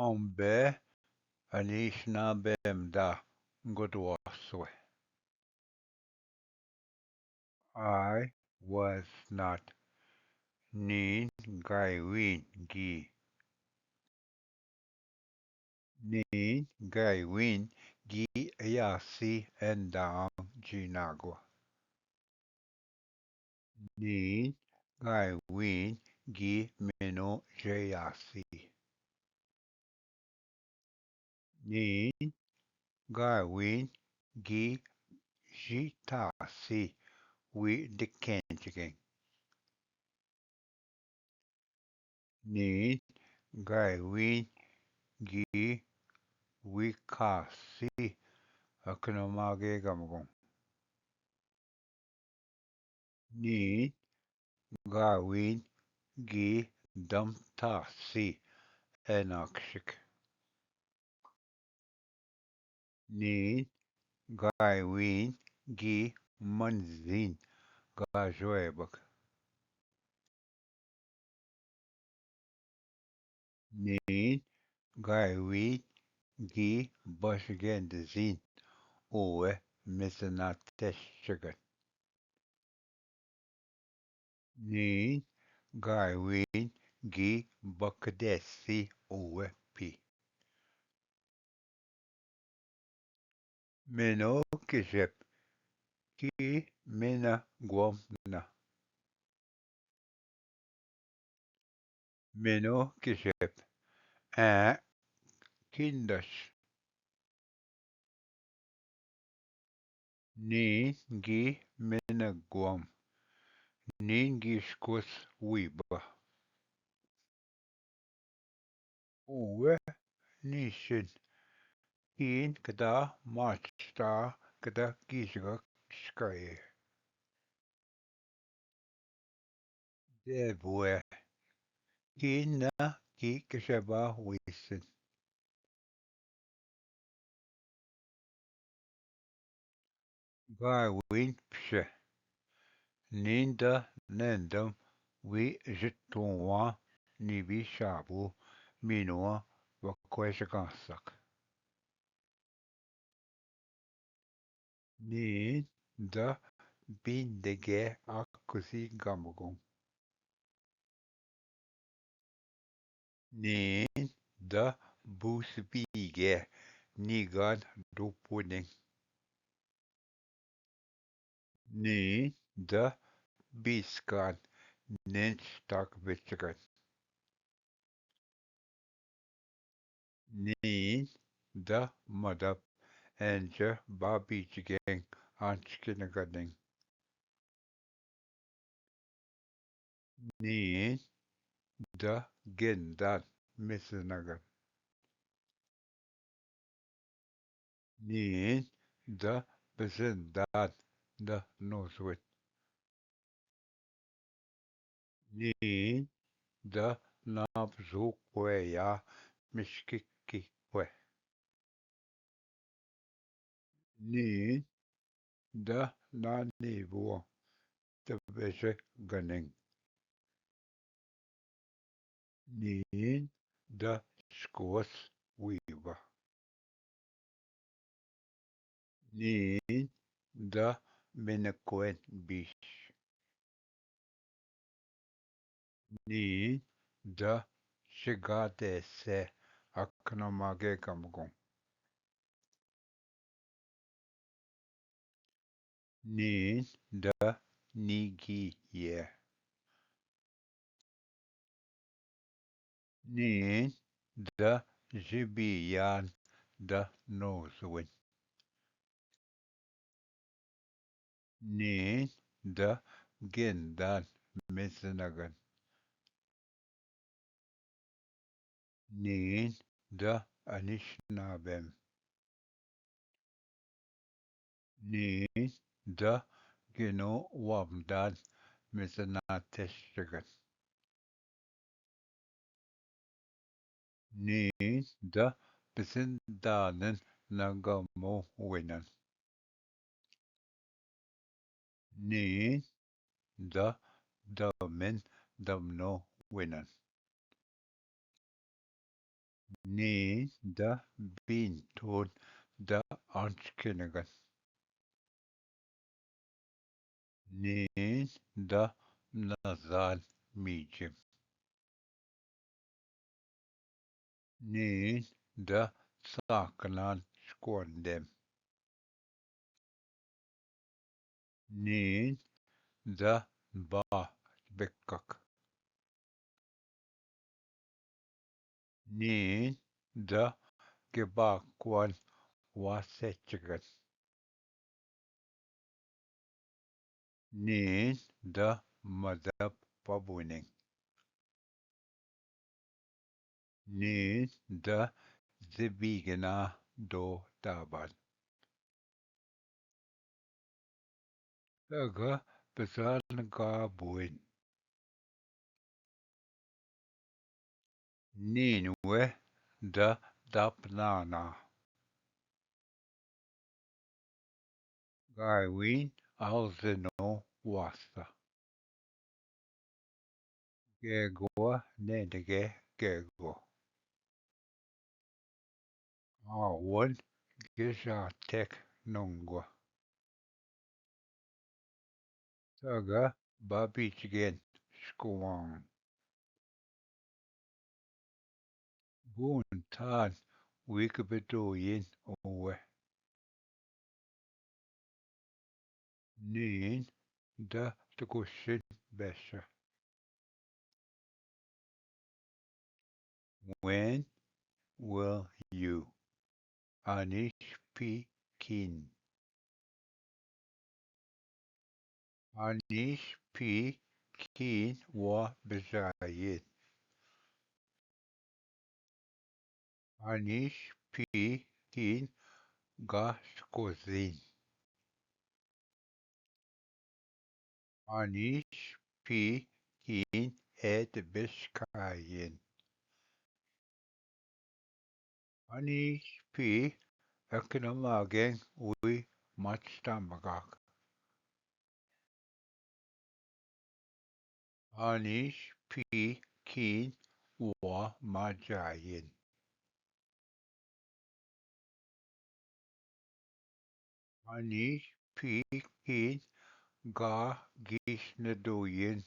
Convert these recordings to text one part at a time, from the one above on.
aambe, Anishinaabemowin, ngodwaaswi. I was not nin gaiwin gi nin gaiwin gi ayasi endang ginagwa. Nin gaiwin gi meno jayasi. Nin gaiwin gi jitasi wi dikenjigeng. Nin gaiwin gi wikasi akanamage gamagong. Nin gaiwin gi damtasi enakshik. Nin gaiwin gi manzin gajoebak. Nin gaiwin gi bashgendazin owe misanateshagat. Nin gaiwin gi bakadesi owe pi. Meno kishep ki mena guamna. Meno kishep a kindash. Nin gi mena guam. Nin gi shkus wiba. Owe nishin kin kada machta kada kishga shkaye. Debwe kin na ki kishaba wisin. Gaiwin pshe. Ninda nendam wi jitunwa nibi shabu minua wakweshakansak. Nin da bindege akusi gamagong. Nin da busbige nigan dupuning. Nin da biskan ninstak bitchagan. Nin da madap enja babichigeng anchkinagading. Nin da gendan misanagan. Nin da bezendan da noswit. Nin da nabzukweya mishkikikwe. Nin da nanibuo tabeshe ganing. Nin da shkos wiba. Nin da minakwen bish. Nin da shigadese aknamage gamagong. Nin da nigiye. Nin da jibiyan da noswin. Nin da gendan misanagan. Nin da Anishinaabem. Nin da geno wamdan misanateshagan. Nin da bisindanen nagamo winan. Nin da damin damno winan. Ní de bín tún de anscinneagan. Ní de na bhfear míidim. Ní de sacranán scoindéim. Ní de bá bicach. Ní de gibácháin mhaisiteagan. Ní de madamh babuinning. Ní de dhibíoganá dó dabhad. Aga besan na gá buin. Ní nua de dapnána. Gaiwin alzino wasta. Gego nedige gego. Awan gizatek nungwa. Saga babichgen skuang. Boon tan wikabedoyin owe. Nín de tukushin besha. When will you? Anish P. Keen. Anish P. Keen wa bezayid. Anish P. Keen gaskozin. Anish P. Keen ed biskayin. Anish P. Economagen ui matstamagak. Anish P. Keen wa majayin. Anish P. Keen ga gisnadoyin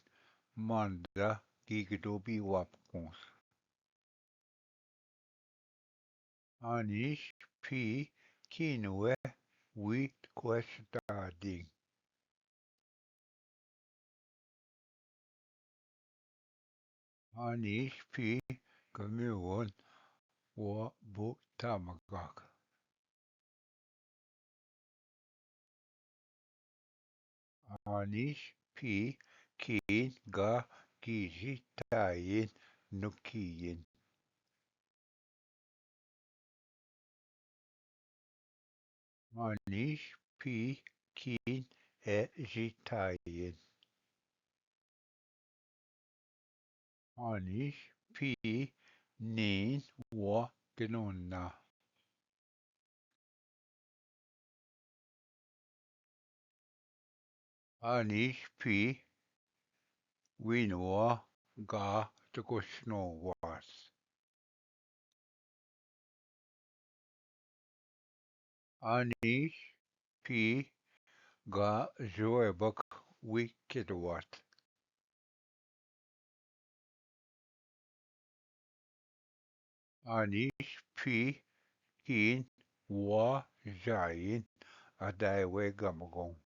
manda gigadobi wapkons. Anish P. Kinue wheat questading. Anish P. Gamuon wa butamagak. Anish P. Keen ga gizitayin nukiyin. Anish P. Keen jitayin. Anish P. Nin wa genonna. Anish P. Winua ga tukusnowas. Anish P. ga joebak wikidwat. Anish P. Keen wa jayin adaiwe gamagong.